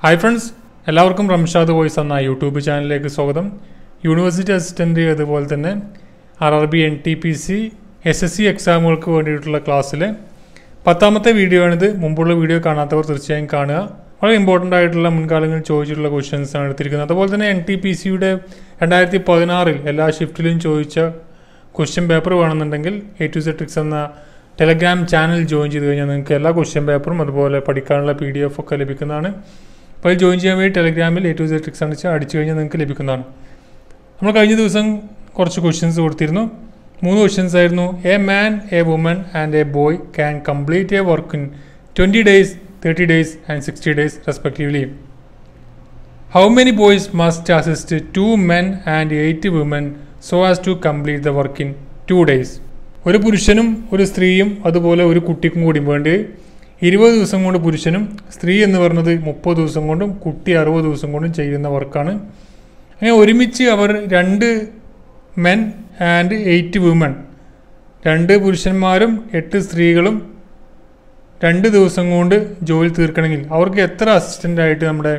Hi friends, എല്ലാവർക്കും Ramshad voice എന്ന YouTube ചാനലിലേക്ക് സ്വാഗതം. യൂണിവേഴ്സിറ്റി അസിസ്റ്റൻ്റ് അതുപോലെ തന്നെ RRB NTPC SSC എക്സാമുകൾക്ക് വേണ്ടിയിട്ടുള്ള ക്ലാസ്സിലെ 10ാമത്തെ വീഡിയോ ആണിത്. മുമ്പുള്ള വീഡിയോ കാണാത്തവർ തീർച്ചയായും കാണുക. വളരെ ഇമ്പോർട്ടൻ്റ് ആയിട്ടുള്ള മുൻകാലങ്ങളിൽ ചോദിച്ചിട്ടുള്ള ക്വസ്റ്റ്യൻസ് ആണ് എടുത്തിരിക്കുന്നത്. അതുപോലെ തന്നെ NTPCയുടെ 2016 എല്ലാ ഷിഫ്റ്റിലും ചോദിച്ച ക്വസ്റ്റ്യൻ പേപ്പർ വേണമെന്നുണ്ടെങ്കിൽ A to Z ട്രിക്സ് എന്ന ടെലഗ്രാം ചാനൽ ജോയിൻ ചെയ്ത് കഴിഞ്ഞാൽ നിങ്ങൾക്ക് എല്ലാ ക്വസ്റ്റ്യൻ പേപ്പറും അതുപോലെ പഠിക്കാനുള്ള PDF ഒക്കെ ലഭിക്കുന്നതാണ്. അപ്പോൾ അത് ജോയിൻ ചെയ്യാൻ വേണ്ടി ടെലഗ്രാമിൽ A to Z ട്രിക്സ് അടിച്ചു കഴിഞ്ഞാൽ നിങ്ങൾക്ക് ലഭിക്കുന്നതാണ്. നമ്മൾ കഴിഞ്ഞ ദിവസം കുറച്ച് ക്വസ്റ്റ്യൻസ് കൊടുത്തിരുന്നു. 3 ക്വസ്റ്റ്യൻസ് ആയിരുന്നു. A man, a woman and a boy can complete a work in 20 days, 30 days and 60 days respectively. How many boys must assist 2 men and 8 women so as to complete the work in 2 days? ഒരു പുരുഷനും ഒരു സ്ത്രീയും അതുപോലെ ഒരു കുട്ടിക്കും കൂടി വേണ്ടി 20 ദിവസം കൊണ്ട് പുരുഷനും സ്ത്രീ എന്ന് പറയുന്നത് 30 ദിവസം കൊണ്ടും കുട്ടി 60 ദിവസം കൊണ്ടും ചെയ്യുന്ന വർക്കാണ്. അങ്ങനെ ഒരുമിച്ച് അവർ 2 men ആൻഡ് 8 women, 2 പുരുഷന്മാരും 8 സ്ത്രീകളും 2 ദിവസം കൊണ്ട് ജോലി തീർക്കണമെങ്കിൽ അവർക്ക് എത്ര അസിസ്റ്റൻ്റായിട്ട് നമ്മുടെ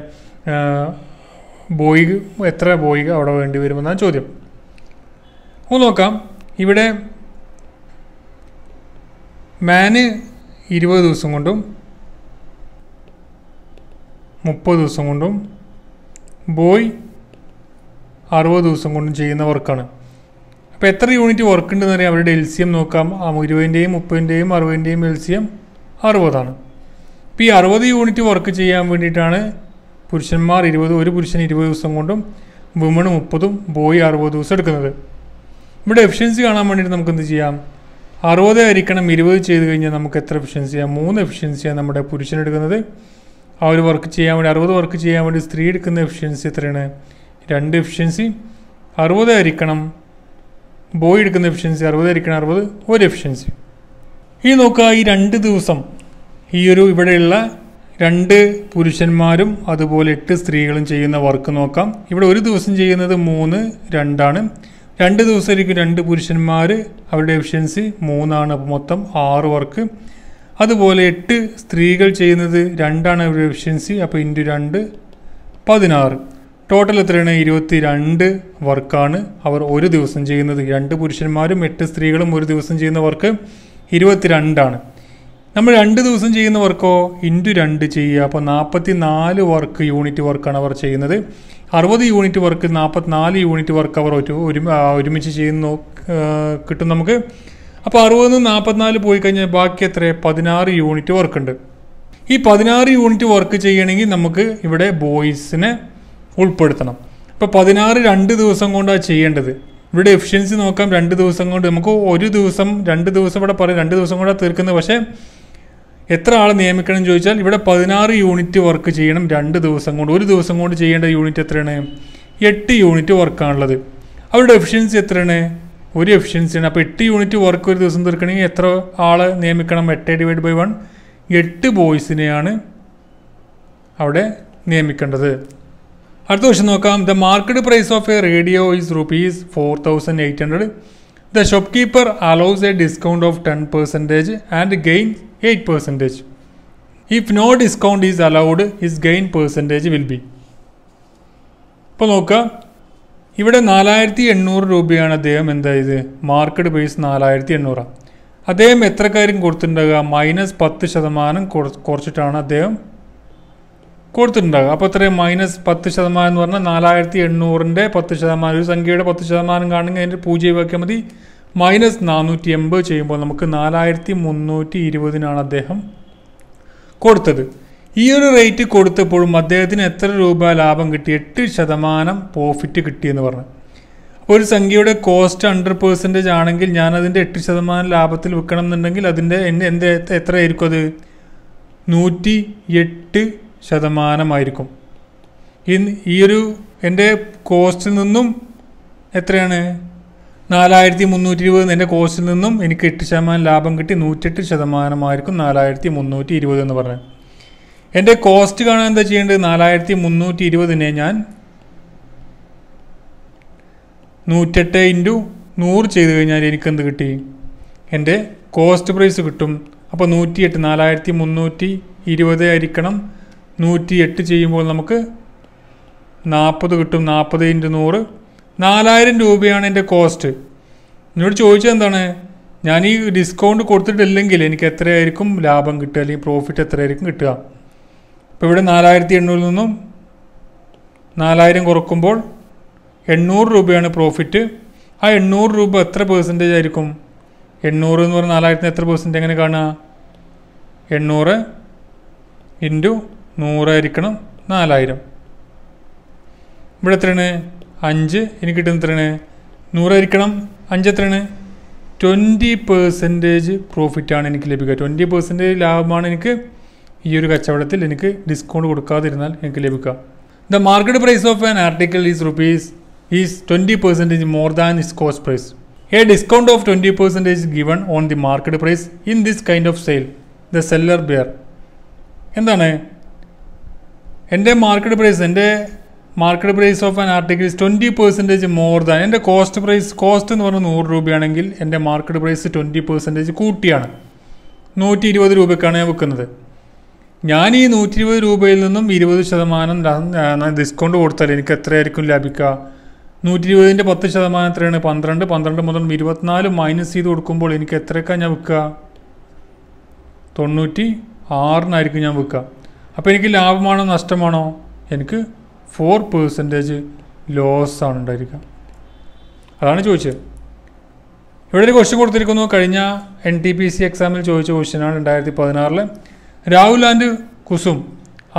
എത്ര ബോയ് അവിടെ വേണ്ടി വരുമെന്നാണ് ചോദ്യം. അപ്പോൾ നോക്കാം. ഇവിടെ മാന് 20 ദിവസം കൊണ്ടും 30 ദിവസം കൊണ്ടും ബോയ് 60 ദിവസം കൊണ്ടും ചെയ്യുന്ന വർക്കാണ്. അപ്പോൾ എത്ര യൂണിറ്റ് വർക്ക് ഉണ്ടെന്ന് അറിയാം. അവരുടെ LCM നോക്കാം. 20ൻ്റെയും 30ൻ്റെയും 60ൻ്റെയും LCM 60 ആണ്. ഇപ്പോൾ ഈ 60 യൂണിറ്റ് വർക്ക് ചെയ്യാൻ വേണ്ടിയിട്ടാണ് പുരുഷന്മാർ 20, ഒരു പുരുഷൻ 20 ദിവസം കൊണ്ടും വുമൺ 30ഉം ബോയ് 60 ദിവസം എടുക്കുന്നത്. ഇവിടെ എഫിഷ്യൻസി കാണാൻ വേണ്ടിയിട്ട് നമുക്ക് എന്ത് ചെയ്യാം? 60 ഹരിക്കണം 20 ചെയ്ത് കഴിഞ്ഞാൽ നമുക്ക് എത്ര എഫിഷ്യൻസിയാണ്? 3 എഫിഷ്യൻസിയാണ് നമ്മുടെ പുരുഷൻ എടുക്കുന്നത്. ആ ഒരു വർക്ക് ചെയ്യാൻ വേണ്ടി 60 വർക്ക് ചെയ്യാൻ വേണ്ടി സ്ത്രീ എടുക്കുന്ന എഫിഷ്യൻസി എത്രയാണ്? 2 എഫിഷ്യൻസി. 60 ഹരിക്കണം ബോയ് എടുക്കുന്ന എഫിഷ്യൻസി 60 ഹരിക്കണം 60, 1 എഫിഷ്യൻസി. ഇനി നോക്കുക, ഈ 2 ദിവസം ഈ ഒരു ഇവിടെയുള്ള 2 പുരുഷന്മാരും അതുപോലെ 8 സ്ത്രീകളും ചെയ്യുന്ന വർക്ക് നോക്കാം. ഇവിടെ ഒരു ദിവസം ചെയ്യുന്നത് 3, 2 ആണ്. 2 ദിവസമായിരിക്കും 2 പുരുഷന്മാർ, അവരുടെ എഫിഷ്യൻസി 3 ആണ്. അപ്പോൾ മൊത്തം 6 വർക്ക്. അതുപോലെ 8 സ്ത്രീകൾ ചെയ്യുന്നത് 2 ആണ് അവരുടെ എഫിഷ്യൻസി. അപ്പോൾ ഇൻറ്റു 2 16. ടോട്ടൽ എത്രയാണ്? 22 വർക്കാണ് അവർ ഒരു ദിവസം ചെയ്യുന്നത്. 2 പുരുഷന്മാരും 8 സ്ത്രീകളും ഒരു ദിവസം ചെയ്യുന്ന വർക്ക് 22 ആണ്. നമ്മൾ 2 ദിവസം ചെയ്യുന്ന വർക്കോ ഇൻറ്റു 2 ചെയ്യുക. അപ്പോൾ 44 വർക്ക് യൂണിറ്റ് വർക്കാണ് അവർ ചെയ്യുന്നത്. 60 യൂണിറ്റ് വർക്ക് 44 യൂണിറ്റ് വർക്ക് അവർ ഒരുമിച്ച് ചെയ്യുന്ന കിട്ടും നമുക്ക്. അപ്പോൾ 60 44 പോയി കഴിഞ്ഞാൽ ബാക്കി എത്ര? 16 യൂണിറ്റ് വർക്ക് ഉണ്ട്. ഈ 16 യൂണിറ്റ് വർക്ക് ചെയ്യണമെങ്കിൽ നമുക്ക് ഇവിടെ ബോയ്സിനെ ഉൾപ്പെടുത്തണം. ഇപ്പോൾ 16 2 ദിവസം കൊണ്ടാണ് ചെയ്യേണ്ടത്. ഇവിടെ എഫിഷ്യൻസി നോക്കാം. 2 ദിവസം കൊണ്ട് നമുക്ക് ഒരു ദിവസം 2 ദിവസം ഇവിടെ പറയും 2 ദിവസം കൊണ്ടാണ് തീർക്കുന്നത്. പക്ഷേ എത്ര ആൾ നിയമിക്കണം എന്ന് ചോദിച്ചാൽ ഇവിടെ 16 യൂണിറ്റ് വർക്ക് ചെയ്യണം 2 ദിവസം കൊണ്ട്. ഒരു ദിവസം കൊണ്ട് ചെയ്യേണ്ട യൂണിറ്റ് എത്രയാണ്? 8 യൂണിറ്റ് വർക്കാണുള്ളത്. അവരുടെ എഫിഷ്യൻസി എത്രയാണ്? 1 എഫിഷ്യൻസിയാണ്. അപ്പോൾ 8 യൂണിറ്റ് വർക്ക് ഒരു ദിവസം തീർക്കണമെങ്കിൽ എത്ര ആൾ നിയമിക്കണം? 8/1, 8 ബോയ്സിനെയാണ് അവിടെ നിയമിക്കേണ്ടത്. അടുത്ത ക്വസ്റ്റ്യൻ നോക്കാം. The market price of a radio is ₹4,800. The shopkeeper allows a discount of 10% and gain 8%. If no discount is allowed, his gain percentage will be. ഇപ്പോൾ നോക്കുക, ഇവിടെ 4,800 രൂപയാണ് അദ്ദേഹം എന്തായത് മാർക്കറ്റ് പ്രൈസ് 4,800. അദ്ദേഹം എത്ര കാര്യം കൊടുത്തിട്ടുണ്ടാകുക? -10% കുറച്ചിട്ടാണ് അദ്ദേഹം കൊടുത്തിട്ടുണ്ടാകുക. അപ്പോൾ എത്രയും -10% എന്ന് പറഞ്ഞാൽ 4,800ൻ്റെ 10%, ഒരു സംഖ്യയുടെ 10% കാണുമെങ്കിൽ അതിൻ്റെ 0 ഒഴിവാക്കിയാൽ മതി. -480 ചെയ്യുമ്പോൾ നമുക്ക് 4,320 അദ്ദേഹം കൊടുത്തത്. ഈ ഒരു റേറ്റ് കൊടുത്തപ്പോഴും അദ്ദേഹത്തിന് എത്ര രൂപ ലാഭം കിട്ടി? 8% പ്രോഫിറ്റ് കിട്ടിയെന്ന് പറഞ്ഞു. അപ്പോൾ ഒരു സംഖ്യയുടെ കോസ്റ്റ് 100% ആണെങ്കിൽ ഞാനതിൻ്റെ 8% ലാഭത്തിൽ വിൽക്കണം എന്നുണ്ടെങ്കിൽ അതിൻ്റെ എൻ്റെ എത്ര ആയിരിക്കും? അത് 108% ഈ ഒരു എൻ്റെ കോസ്റ്റിൽ നിന്നും എത്രയാണ്? 4,320 എൻ്റെ കോസ്റ്റിൽ നിന്നും എനിക്ക് 8% ലാഭം കിട്ടി. 108% 4,320 എന്ന് പറഞ്ഞത്. എൻ്റെ കോസ്റ്റ് കാണാൻ എന്താ ചെയ്യേണ്ടത്? 4,320നെ ഞാൻ 108 × 100 ചെയ്ത് കഴിഞ്ഞാൽ എനിക്കെന്ത് കിട്ടി? എൻ്റെ കോസ്റ്റ് പ്രൈസ് കിട്ടും. അപ്പോൾ 108 4,320 ആയിരിക്കണം 108 ചെയ്യുമ്പോൾ നമുക്ക് 40 കിട്ടും. 40 × 100 4000 രൂപയാണ് എൻ്റെ കോസ്റ്റ്. എന്നോട് ചോദിച്ചത് എന്താണ്, ഞാൻ ഈ ഡിസ്കൗണ്ട് കൊടുത്തിട്ടില്ലെങ്കിൽ എനിക്ക് എത്രയായിരിക്കും ലാഭം കിട്ടുക, അല്ലെങ്കിൽ പ്രോഫിറ്റ് എത്രയായിരിക്കും കിട്ടുക. അപ്പോൾ ഇവിടെ 4800 നിന്നും 4000 കുറക്കുമ്പോൾ 800 രൂപയാണ് പ്രോഫിറ്റ്. ആ 800 രൂപ എത്ര പെർസെൻറ്റേജ് ആയിരിക്കും? 800 എന്ന് പറഞ്ഞാൽ 4000 എത്ര പെർസെൻറ്റ് എങ്ങനെ കാണുക? 800 × 100 ആയിരിക്കണം 4000. ഇവിടെ എത്രയാണ്? 5. എനിക്ക് കിട്ടുന്ന എത്രയാണ്? 100 ആയിരിക്കണം. 5 എത്രയാണ്? 20% പ്രോഫിറ്റാണ് എനിക്ക് ലഭിക്കുക. 20% ലാഭമാണ് എനിക്ക് ഈ ഒരു കച്ചവടത്തിൽ എനിക്ക് ഡിസ്കൗണ്ട് കൊടുക്കാതിരുന്നാൽ എനിക്ക് ലഭിക്കുക. The market price of an article is 20% more than its cost price. A discount of 20% given on the market price in this kind of sale the seller buyer. എന്താണ് എൻ്റെ market price of an article is 20% more than. എൻ്റെ cost എന്ന് പറഞ്ഞാൽ 100 രൂപയാണെങ്കിൽ എൻ്റെ market price 20% കൂട്ടിയാണ്. 120 രൂപയ്ക്കാണ് ഞാൻ വിൽക്കുന്നത്. ഞാൻ ഈ 120 രൂപയിൽ നിന്നും 20% ഡിസ്കൗണ്ട് കൊടുത്താൽ എനിക്ക് എത്രയായിരിക്കും ലഭിക്കുക? 120ൻ്റെ 10% എത്രയാണ്? 12. 12 മുതൽ 24 മൈനസ് ചെയ്ത് കൊടുക്കുമ്പോൾ എനിക്ക് എത്രയൊക്കെയാണ് ഞാൻ വിൽക്കുക? 96 ഞാൻ വിൽക്കുക. അപ്പോൾ എനിക്ക് ലാഭമാണോ നഷ്ടമാണോ? എനിക്ക് 4% ലോസാണ് ഉണ്ടായിരിക്കുക. അതാണ് ചോദിച്ചത്. ഇവിടെ ഒരു ക്വസ്റ്റ്യൻ കൊടുത്തിരിക്കുന്നു. കഴിഞ്ഞ NTPC എക്സാമിൽ ചോദിച്ച ക്വസ്റ്റ്യനാണ്. 2016 Rahul and Kusum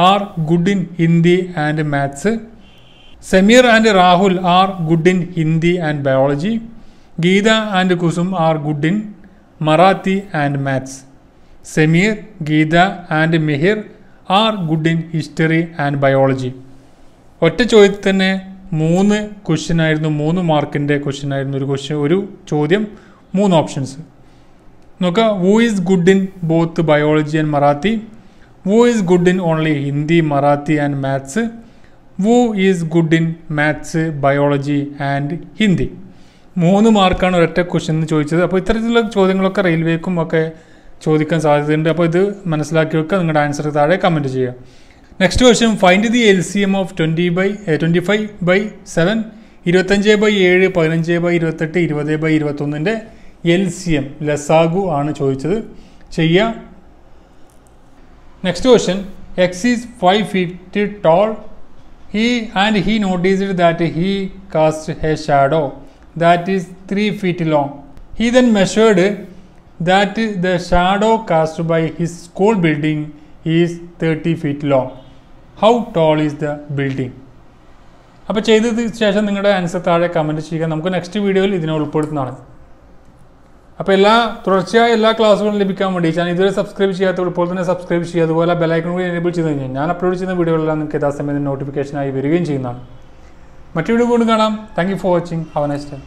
are good in Hindi and maths. Sameer and Rahul are good in Hindi and biology. Geeta and Kusum are good in Marathi and maths. Sameer, Geeta and Mihir are good in history and biology. ഒറ്റ ചോദ്യത്തിൽ തന്നെ 3 ക്വസ്റ്റ്യൻ ആയിരുന്നു. 3 മാർക്കിൻ്റെ ക്വസ്റ്റ്യൻ ആയിരുന്നു ഒരു ചോദ്യം, 3 ഓപ്ഷൻസ്. നോക്കുക. Who is good in both biology and Marathi? Who is good in only Hindi, Marathi and maths? Who is good in maths, biology and Hindi? 3 മാർക്കാണ് ഒരൊറ്റ ക്വസ്റ്റ്യൻ എന്ന് ചോദിച്ചത്. അപ്പോൾ ഇത്തരത്തിലുള്ള ചോദ്യങ്ങളൊക്കെ റെയിൽവേക്കും ഒക്കെ ചോദിക്കാൻ സാധ്യതയുണ്ട്. അപ്പോൾ ഇത് മനസ്സിലാക്കി വെക്കുക. നിങ്ങളുടെ ആൻസർ താഴെ കമൻറ്റ് ചെയ്യുക. Next question, find the LCM of 25/7, 25/7, 15/28, 20/21 LCM ലസാഗു ആണ് ചോദിച്ചത്. ചെയ്യുക. Next question, X is 5 feet tall. He noticed that he cast a shadow that is 3 feet long. He then measured that the shadow cast by his school building is 30 feet long. How tall is the building? അപ്പോൾ ചെയ്തതിന് ശേഷം നിങ്ങളുടെ answer താഴെ comment ചെയ്യുക. നമുക്ക് next വീഡിയോയിൽ ഇതിനെ ഉൾപ്പെടുത്തുന്നതാണ്. അപ്പോൾ തുടർച്ചയായ എല്ലാ ക്ലാസ്സുകളും ലഭിക്കാൻ വേണ്ടി ചാനൽ ഇതുവരെ സബ്സ്ക്രൈബ് ചെയ്യാത്തവർ ഇപ്പോൾ തന്നെ സബ്സ്ക്രൈബ് ചെയ്യുക. അതുപോലെ ബെലൈക്കൺ കൂടി എനേബിൾ ചെയ്ത് കഴിഞ്ഞാൽ ഞാൻ അപ്ലോഡ് ചെയ്യുന്ന വീഡിയോകളെല്ലാം നിങ്ങൾക്ക് യഥാസമയത്ത് നോട്ടിഫിക്കേഷനായി വരികയും ചെയ്യുന്നതാണ്. മറ്റു വീഡിയോ കൊണ്ട് കാണാം. Thank you for watching. Have A nice day.